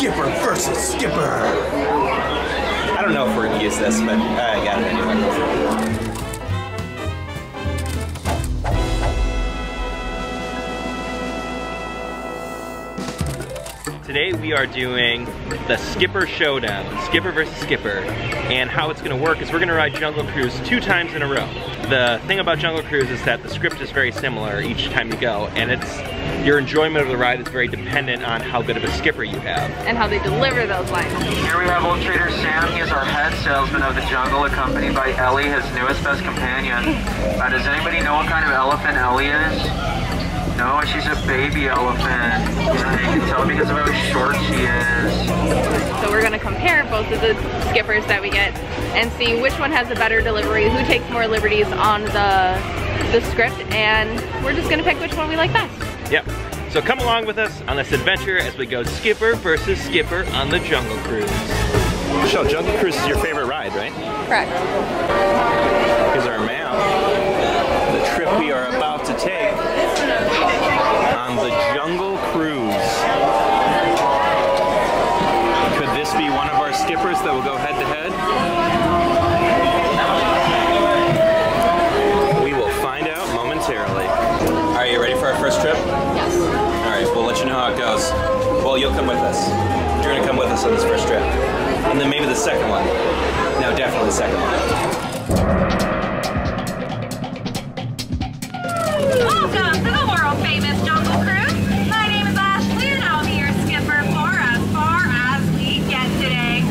Skipper versus Skipper. I don't know if we're gonna use this, but I got it anyway. Today we are doing the Skipper Showdown, Skipper versus Skipper. And how it's gonna work is we're gonna ride Jungle Cruise 2 times in a row. The thing about Jungle Cruise is that the script is very similar each time you go, and your enjoyment of the ride is very dependent on how good of a skipper you have. And how they deliver those lines. Here we have old trader Sam. He is our head salesman of the jungle, accompanied by Ellie, his newest best companion. Does anybody know what kind of elephant Ellie is? No, she's a baby elephant. Yeah, you can tell because of how short she is. So we're gonna compare both of the skippers that we get and see which one has a better delivery, who takes more liberties on the script, and we're just gonna pick which one we like best. Yep. So come along with us on this adventure as we go Skipper versus Skipper on the Jungle Cruise. Michelle, Jungle Cruise is your favorite ride, right? Correct. Here's our map. The trip we are about to take on the Jungle Cruise. Could this be one of our skippers that will go head to head? We will find out momentarily. Are you ready for our first trip? Yes. All right, we'll let you know how it goes. Well, you'll come with us. You're gonna come with us on this first trip. And then maybe the second one. No, definitely the second one. Welcome to the world-famous Jungle Cruise. My name is Ashley, and I'll be your skipper for as far as we get today.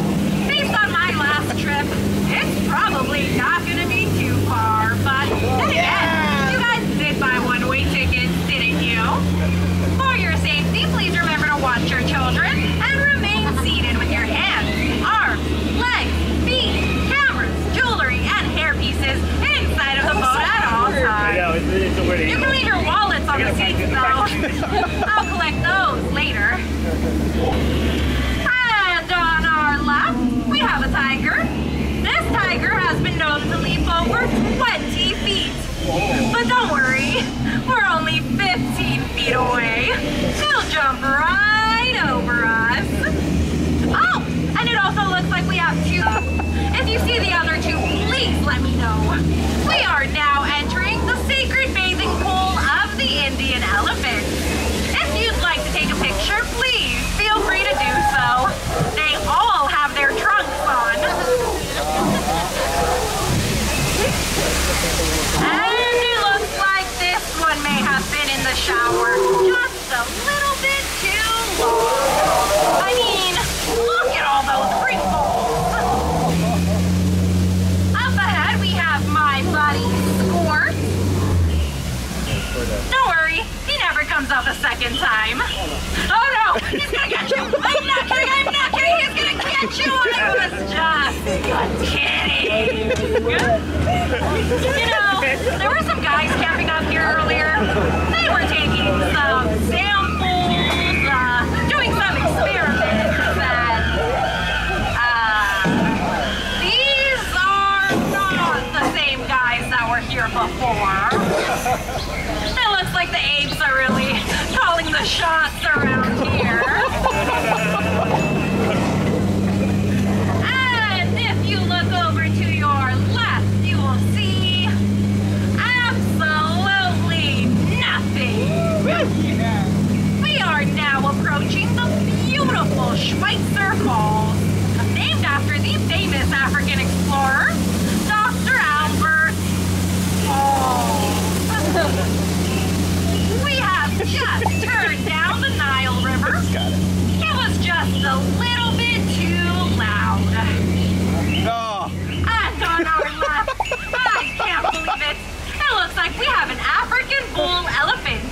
Based on my last trip, it's probably not going to be too far, but then again, you guys did buy one-way tickets, didn't you? For your safety, please remember to watch your children and remain seated with your hands, arms, legs, feet, cameras, jewelry, and hair pieces inside of the boat at all times. You can leave your wallets on the seats though. I'll collect those later. And on our left, we have a tiger. This tiger has been known to leap over 20 feet. But don't worry, we're only 15 feet away. He'll jump right over us. Oh, and it also looks like we have 2. If you see the other 2, please let me know. We are now entering the sacred bathing pool of the Indian elephant. If you'd like to take a picture, please feel free to do so. They all have their trunks on. And it looks like this one may have been in the shower just a little bit too long. I mean, look at all those wrinkles. Up ahead, we have my buddy Squirt. Don't worry, he never comes up a second time. Oh no, he's gonna get you! I'm not kidding, he's gonna get you! I was just kidding! You know, there were some guys camping up here earlier. They were taking some samples, doing some experiments, and these are not the same guys that were here before. It looks like the apes are really calling the shots around here. And if you look over to your left, you will see absolutely nothing. We are now approaching the beautiful Schweitzer Falls, named after the famous African explorer, Dr. Albert Hall. We have just turned down the Nile River. It was just a little bit too loud. Oh. And on our left, I can't believe it. It looks like we have an African bull elephant.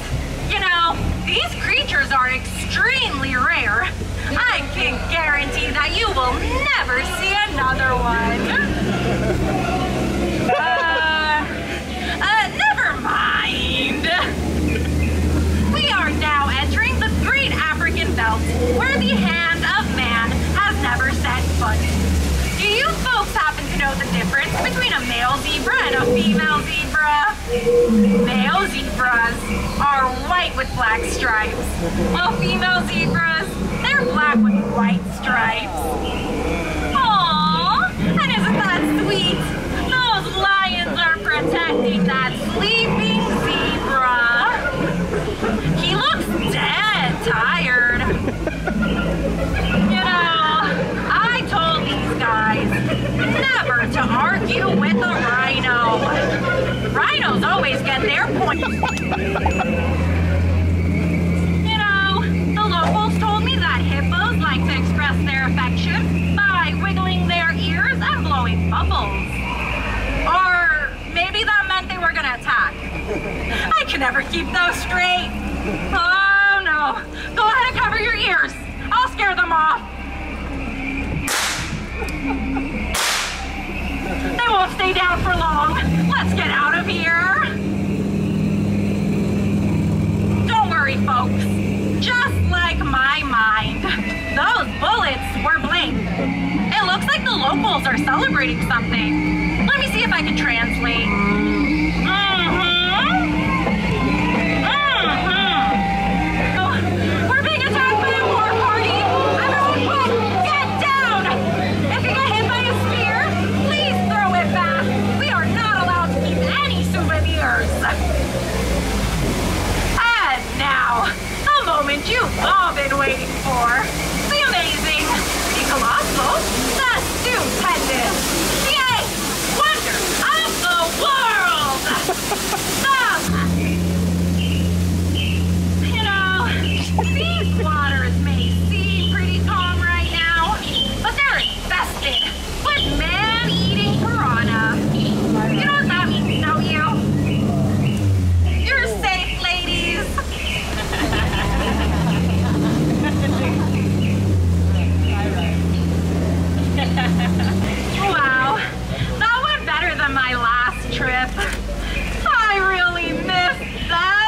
You know, these creatures are extremely rare. I can guarantee that you will never see another one. Never mind. We are now entering the Great African Belt, where the hand of man has never set foot. Do you folks happen to know the difference between a male zebra and a female zebra? Male zebras are white with black stripes, while female zebras, they're black black with white stripes. Aww, and isn't that sweet? Those lions are protecting that sleeping zebra. He looks dead tired. You know, I told these guys never to argue with a rhino. Rhinos always get their point. You know, the locals told me that hippos like to express their affection by wiggling their ears and blowing bubbles. Or maybe that meant they were gonna attack. I can never keep those straight. Oh no. Go ahead and cover your ears. I'll scare them off. They won't stay down for long. Let's get out of here. Don't worry, folks. Just like my mind, those bullets were blank. It looks like the locals are celebrating something. Let me see if I can translate. We're being attacked by a war party. Everyone quick, get down. If you get hit by a spear, please throw it back. We are not allowed to keep any souvenirs. And now, the moment you've all been waiting for. The amazing, the colossal, the stupendous, the eighth wonder of the world. You know, these waters may seem pretty calm right now, but they're infested with man-eating piranha. You know what that means, don't you? You're safe, ladies. Wow, that went better than my last trip. I really missed that.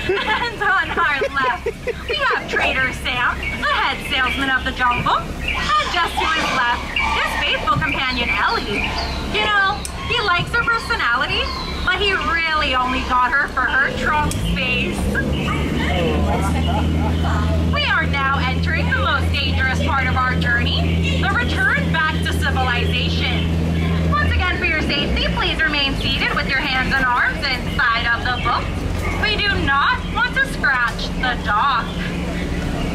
And on our left, we have Trader Sam, the head salesman of the jungle. And just to his left, his faithful companion Ellie. You know, he likes her personality, but he really only got her for her trunk space. We are now entering the most dangerous part of our journey, the return back to civilization. Once again, for your safety, please remain seated with your hands and arms inside of the boat. We do not want to scratch the dock.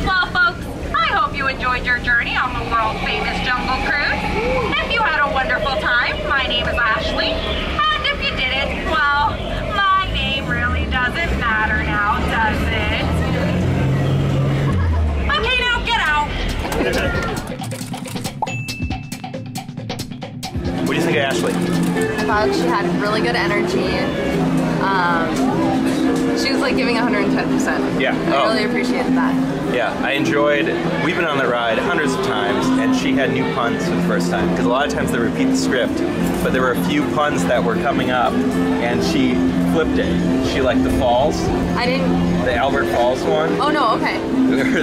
Well, folks, I hope you enjoyed your journey on the world-famous Jungle Cruise. If you had a wonderful time, my name is Ashley. And if you didn't, well, my name really doesn't matter now, does it? Okay, now get out. What do you think of Ashley? I thought she had really good energy. She was like giving 110%. Yeah. I really appreciated that. Yeah, I enjoyed, we've been on that ride hundreds of times, and she had new puns for the first time, because a lot of times they repeat the script, but there were a few puns that were coming up, and she flipped it. She liked the falls. I didn't... The Albert Falls one. Oh no, okay.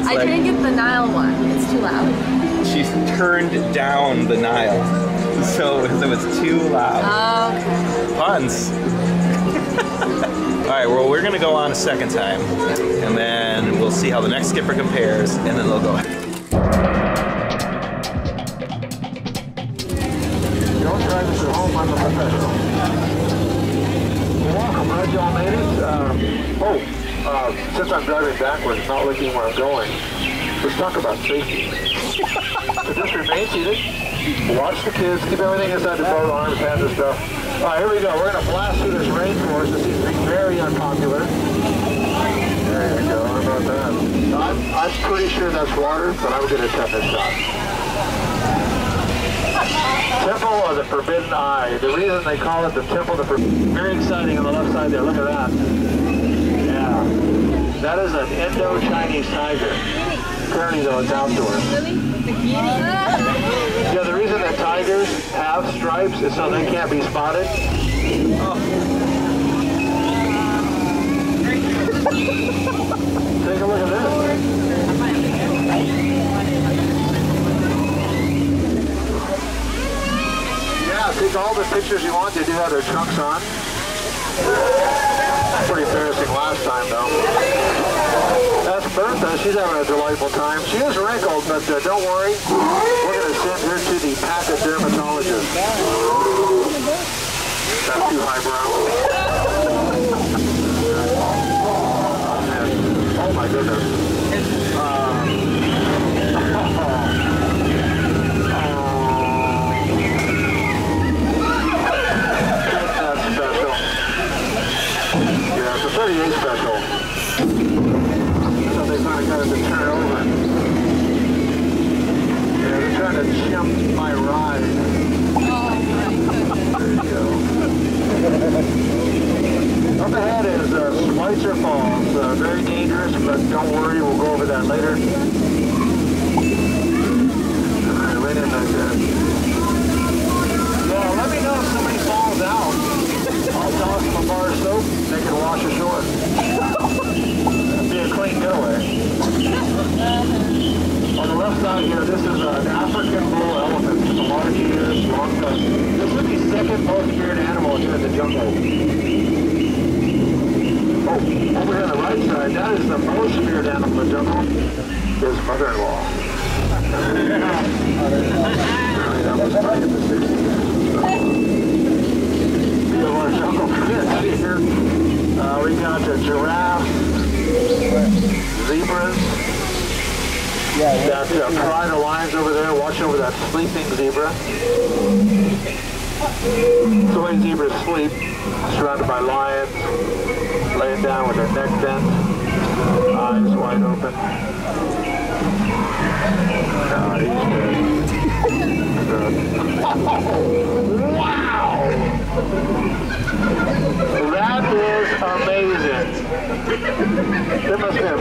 I didn't get the Nile one. It's too loud. She turned down the Nile, so it was too loud. Oh, okay. Puns. All right, well, we're gonna go on a second time, and then we'll see how the next skipper compares, and then they'll go. Don't drive us at home, I'm a professional. You're welcome, glad y'all made it. Since I'm driving backwards, not looking where I'm going, let's talk about safety. So just remain seated, watch the kids, keep everything inside the boat, arms, hands, and stuff. All right, here we go. We're going to blast through this rainforest. This seems to be very unpopular. There you go. How about that? I'm pretty sure that's water, but I'm going to attempt this shot. Temple of the Forbidden Eye. The reason they call it the Temple of the Forbidden Eye. Very exciting on the left side there. Look at that. Yeah. That is an Indo-Chinese tiger. Apparently, though, it's outdoors. Yeah, the reason that tigers have stripes is so they can't be spotted. Take a look at this. Yeah, take all the pictures you want. They do have their trunks on. Pretty embarrassing last time, though. That's Bertha, she's having a delightful time. She is wrinkled, but don't worry. We're going to send her to the pachydermatologist. That's too highbrow. Oh my goodness. That's special. Yeah, it's a 38 special. So they finally got it to turn over. Yeah, they're trying to chimp my ride. There you go. Up ahead is Spicer Falls. Very dangerous, but don't worry, we'll go over that later. Alright, right in like that. Yeah, let me know if somebody falls out. I'll toss them a bar of soap, they can wash ashore. That'd be a clean getaway. On the left side here, this is an African bull elephant. It's a large ears, long tusk. This would be second most feared animal here in the jungle. Oh, over here on the right side, that is the most feared animal in the jungle. His mother-in-law. That was back in the 60s. We have our jungle pets here. We got the giraffes, zebras. Got pride of lions over there. Watch over that sleeping zebra. The way zebras sleep, surrounded by lions, laying down with their neck bent, eyes wide open. He's good. Wow! That is amazing. There must have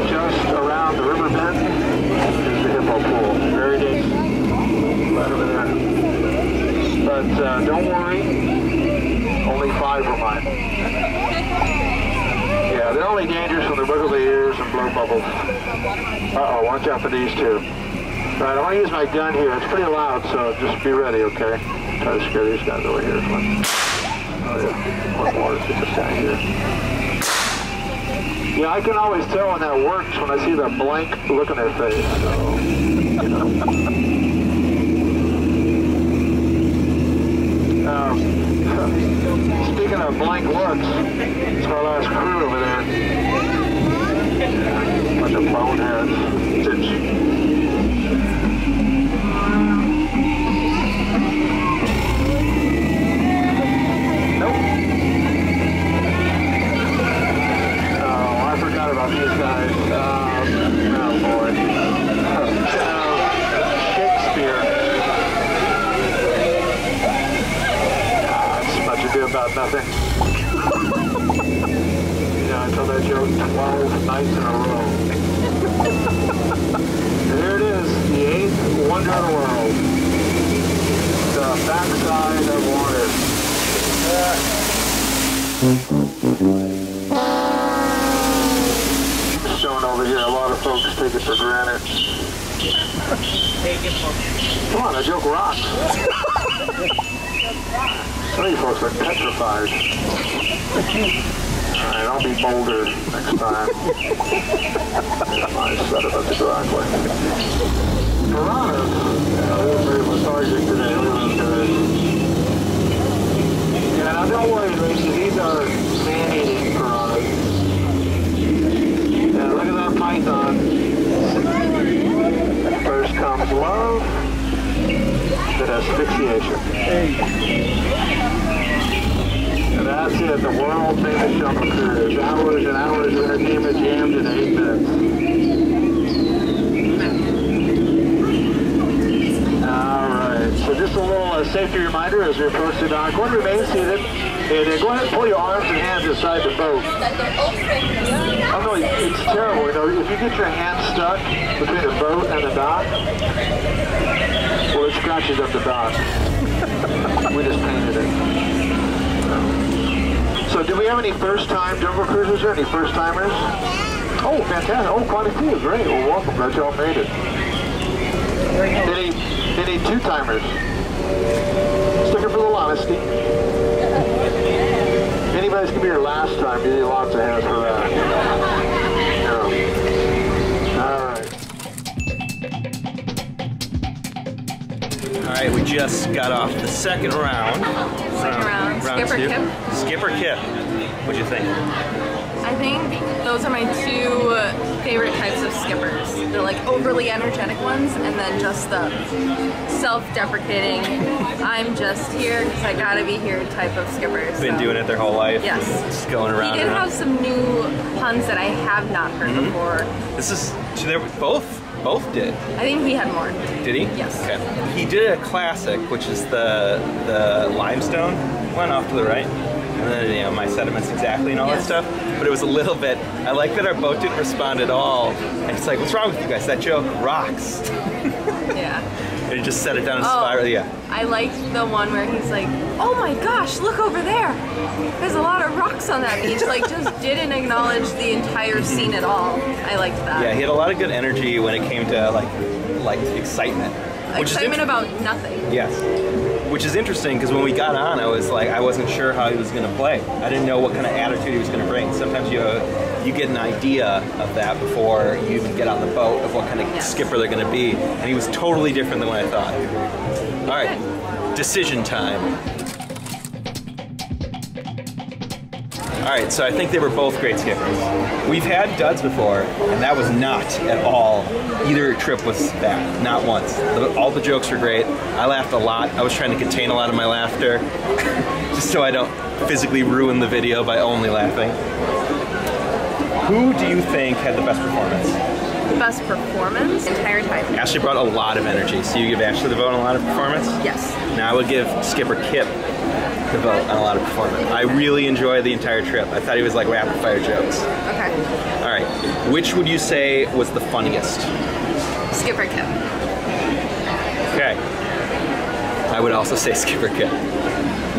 just around the river bend is the hippo pool. Very dangerous. Right over there. But don't worry, only 5 were mine. Yeah, they're only dangerous when they wiggle their ears and blow bubbles. Uh-oh, watch out for these two. All right, I want to use my gun here. It's pretty loud, so just be ready, okay? Try to scare these guys over here. Oh yeah, one more, just down here. Yeah, I can always tell when that works when I see the blank look on their face, so, you know. Speaking of blank looks, it's our last crew over there. Yeah, bunch of boneheads. Nope. Oh, I forgot about these guys. Oh boy. Shakespeare. About nothing. Yeah, I told that joke 12 nights in a row. There it is, the 8th wonder of the world. The backside of water. Showing over here, a lot of folks take it for granted. Come on, that joke rocks. Some of you folks are petrified. Alright, I'll be bolder next time. I set it up the driveway. Piranhas. Yeah, they're very lethargic today. Look at those guys. Yeah, now don't worry, Lacey. These are man-eating piranhas. Yeah, look at that python. First comes love. Then asphyxiation. And that's it, the world famous jungle cruise. Hours and hours of entertainment jammed in 8 minutes. Alright, so just a little safety reminder as we approach the dock. Go ahead and remain seated. And go ahead and pull your arms and hands inside the boat. Oh no, it's terrible. You know, if you get your hands stuck between the boat and the dock, well, it scratches up the dock. We just painted it. So do we have any first-time jungle cruisers here? Any first-timers? Oh, fantastic. Oh, quite a few. Great. Well, welcome. Glad y'all made it. Any two-timers? Sticker for the honesty. Anybody's going to be your last time. You need lots of hands for that. just got off the second round. Second round. Skipper two. Kip. Skipper Kip. What'd you think? I think those are my two favorite types of skippers. They're like overly energetic ones, and then just the self-deprecating, I'm just here because I gotta be here type of skippers. Been doing it their whole life. Yes. Just going around. He did have some new puns that I have not heard before. This is, so they were both did. I think he had more. Did he? Yes. Okay. He did a classic, which is the limestone one off to the right. And then, you know, my sediments exactly and all that stuff. But it was a little bit, I like that our boat didn't respond at all. And it's like, what's wrong with you guys? That joke rocks. Yeah. And he just set it down in spiral, yeah. I liked the one where he's like, oh my gosh, look over there. There's a lot of rocks on that beach. Like, just didn't acknowledge the entire scene at all. I liked that. Yeah, he had a lot of good energy when it came to like excitement. Excitement about nothing. Yes. Which is interesting because when we got on, I was like, I wasn't sure how he was going to play. I didn't know what kind of attitude he was going to bring. Sometimes you get an idea of that before you even get on the boat of what kind of skipper they're going to be. And he was totally different than what I thought. All right, decision time. All right, so I think they were both great skippers. We've had duds before, and that was not at all, either trip was bad, not once. All the jokes were great. I laughed a lot. I was trying to contain a lot of my laughter, just so I don't physically ruin the video by only laughing. Who do you think had the best performance? Best performance? Entire time. Ashley brought a lot of energy, so you give Ashley the vote on a lot of performance? Yes. Now I would give Skipper Kip the vote on a lot of performance. I really enjoyed the entire trip. I thought he was like rapid fire jokes. Okay. All right, which would you say was the funniest? Skipper Kip. Okay. I would also say Skipper Kip.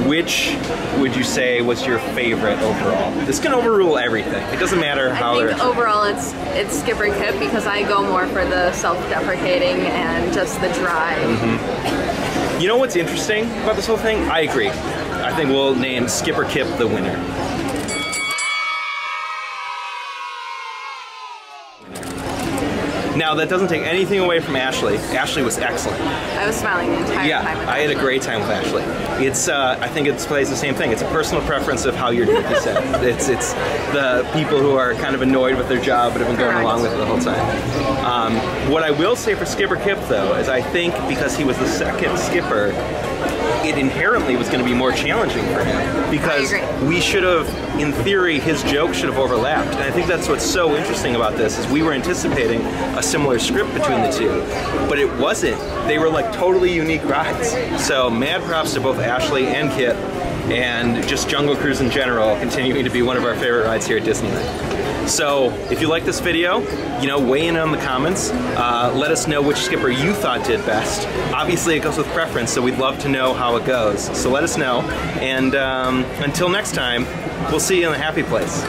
Which would you say was your favorite overall? This can overrule everything. It doesn't matter how I think overall it's Skipper Kip because I go more for the self-deprecating and just the dry. You know what's interesting about this whole thing? I agree. I think we'll name Skipper Kip the winner. Now that doesn't take anything away from Ashley. Ashley was excellent. I was smiling the entire time. Yeah, I had a great time with Ashley. It's, I think it plays the same thing. It's a personal preference of how you're doing this set. It's the people who are kind of annoyed with their job but have been going along with it the whole time. What I will say for Skipper Kip though is I think because he was the second skipper, it inherently was going to be more challenging for him because we should have, in theory, his jokes should have overlapped. And I think that's what's so interesting about this is we were anticipating a similar script between the two, but it wasn't. They were like totally unique rides. So mad props to both Ashley and Kip, and just Jungle Cruise in general continuing to be one of our favorite rides here at Disneyland. So if you like this video, you know, weigh in on the comments. Let us know which skipper you thought did best. Obviously it goes with preference, so we'd love to know how it goes. So let us know, and until next time, we'll see you in the happy place.